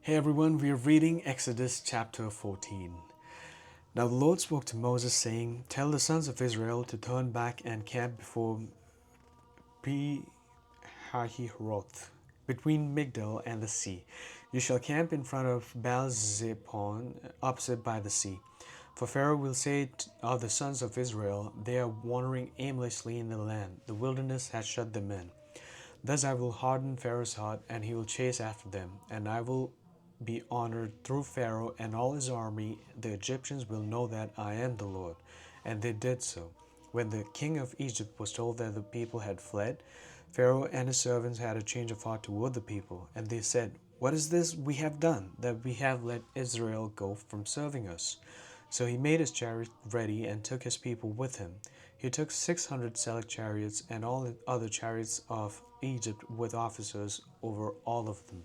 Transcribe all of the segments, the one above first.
Hey everyone, we are reading Exodus chapter 14. Now the Lord spoke to Moses, saying, Tell the sons of Israel to turn back and camp before Pi-hahiroth, between Migdal and the sea. You shall camp in front of Baal-zephon, opposite by the sea. For Pharaoh will say of the sons of Israel, They are wandering aimlessly in the land. The wilderness has shut them in. Thus I will harden Pharaoh's heart, and he will chase after them, and I will be honored through Pharaoh and all his army. The Egyptians will know that I am the Lord. And they did so. When the king of Egypt was told that the people had fled, Pharaoh and his servants had a change of heart toward the people, and they said, What is this we have done, that we have let Israel go from serving us? So he made his chariot ready and took his people with him. He took 600 select chariots and all the other chariots of Egypt with officers over all of them.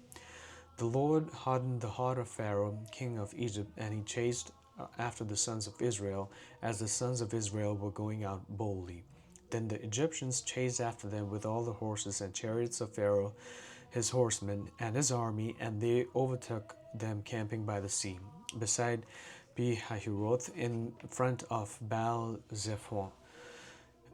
The Lord hardened the heart of Pharaoh, king of Egypt, and he chased after the sons of Israel, as the sons of Israel were going out boldly. Then the Egyptians chased after them with all the horses and chariots of Pharaoh, his horsemen, and his army, and they overtook them camping by the sea, beside Pi-hahiroth, in front of Baal-zephon.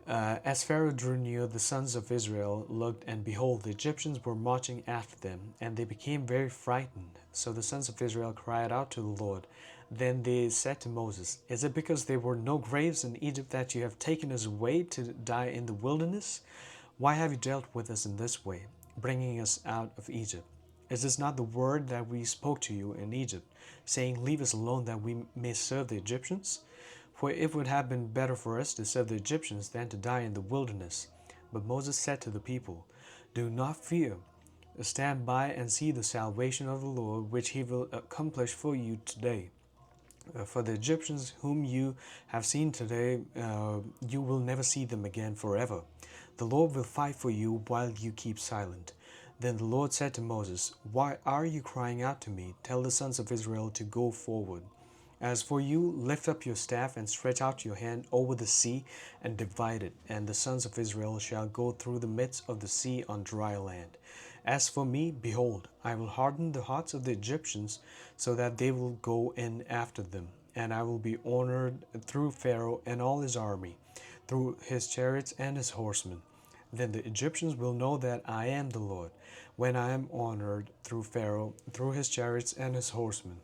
As Pharaoh drew near, the sons of Israel looked, and behold, the Egyptians were marching after them, and they became very frightened. So the sons of Israel cried out to the Lord. Then they said to Moses, Is it because there were no graves in Egypt that you have taken us away to die in the wilderness? Why have you dealt with us in this way, bringing us out of Egypt? Is this not the word that we spoke to you in Egypt, saying, Leave us alone that we may serve the Egyptians? For it would have been better for us to serve the Egyptians than to die in the wilderness. But Moses said to the people, Do not fear. Stand by and see the salvation of the Lord, which he will accomplish for you today. For the Egyptians whom you have seen today, you will never see them again forever. The Lord will fight for you while you keep silent. Then the Lord said to Moses, Why are you crying out to me? Tell the sons of Israel to go forward. As for you, lift up your staff and stretch out your hand over the sea and divide it, and the sons of Israel shall go through the midst of the sea on dry land. As for me, behold, I will harden the hearts of the Egyptians, so that they will go in after them, and I will be honored through Pharaoh and all his army, through his chariots and his horsemen. Then the Egyptians will know that I am the Lord, when I am honored through Pharaoh, through his chariots and his horsemen.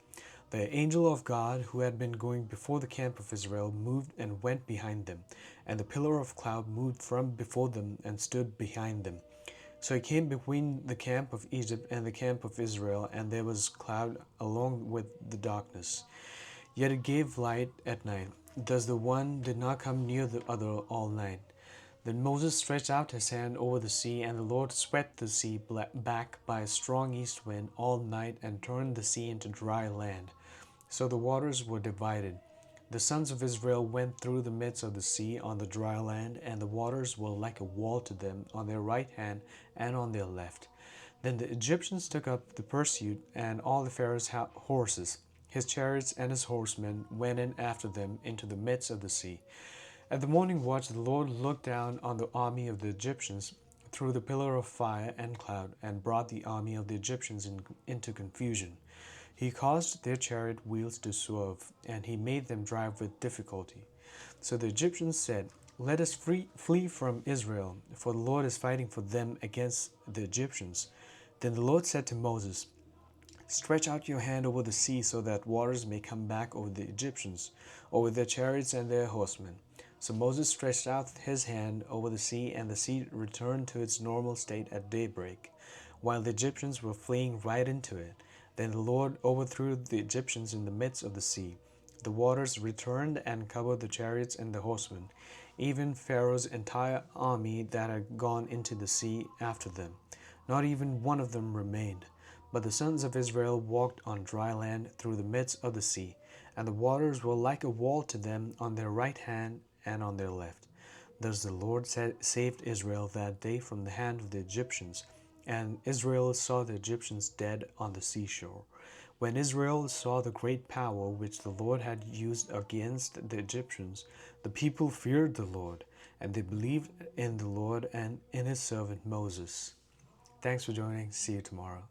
The angel of God, who had been going before the camp of Israel, moved and went behind them, and the pillar of cloud moved from before them and stood behind them. So he came between the camp of Egypt and the camp of Israel, and there was cloud along with the darkness. Yet it gave light at night. Thus the one did not come near the other all night. Then Moses stretched out his hand over the sea, and the Lord swept the sea back by a strong east wind all night and turned the sea into dry land. So the waters were divided. The sons of Israel went through the midst of the sea on the dry land, and the waters were like a wall to them on their right hand and on their left. Then the Egyptians took up the pursuit, and all the Pharaoh's horses, his chariots and his horsemen, went in after them into the midst of the sea. At the morning watch, the Lord looked down on the army of the Egyptians through the pillar of fire and cloud, and brought the army of the Egyptians into confusion. He caused their chariot wheels to swerve, and he made them drive with difficulty. So the Egyptians said, Let us flee from Israel, for the Lord is fighting for them against the Egyptians. Then the Lord said to Moses, Stretch out your hand over the sea, so that waters may come back over the Egyptians, over their chariots and their horsemen. So Moses stretched out his hand over the sea, and the sea returned to its normal state at daybreak, while the Egyptians were fleeing right into it. Then the Lord overthrew the Egyptians in the midst of the sea. The waters returned and covered the chariots and the horsemen, even Pharaoh's entire army that had gone into the sea after them. Not even one of them remained. But the sons of Israel walked on dry land through the midst of the sea, and the waters were like a wall to them on their right hand and on their left. Thus the Lord saved Israel that day from the hand of the Egyptians, and Israel saw the Egyptians dead on the seashore. When Israel saw the great power which the Lord had used against the Egyptians, the people feared the Lord, and they believed in the Lord and in his servant Moses. Thanks for joining. See you tomorrow.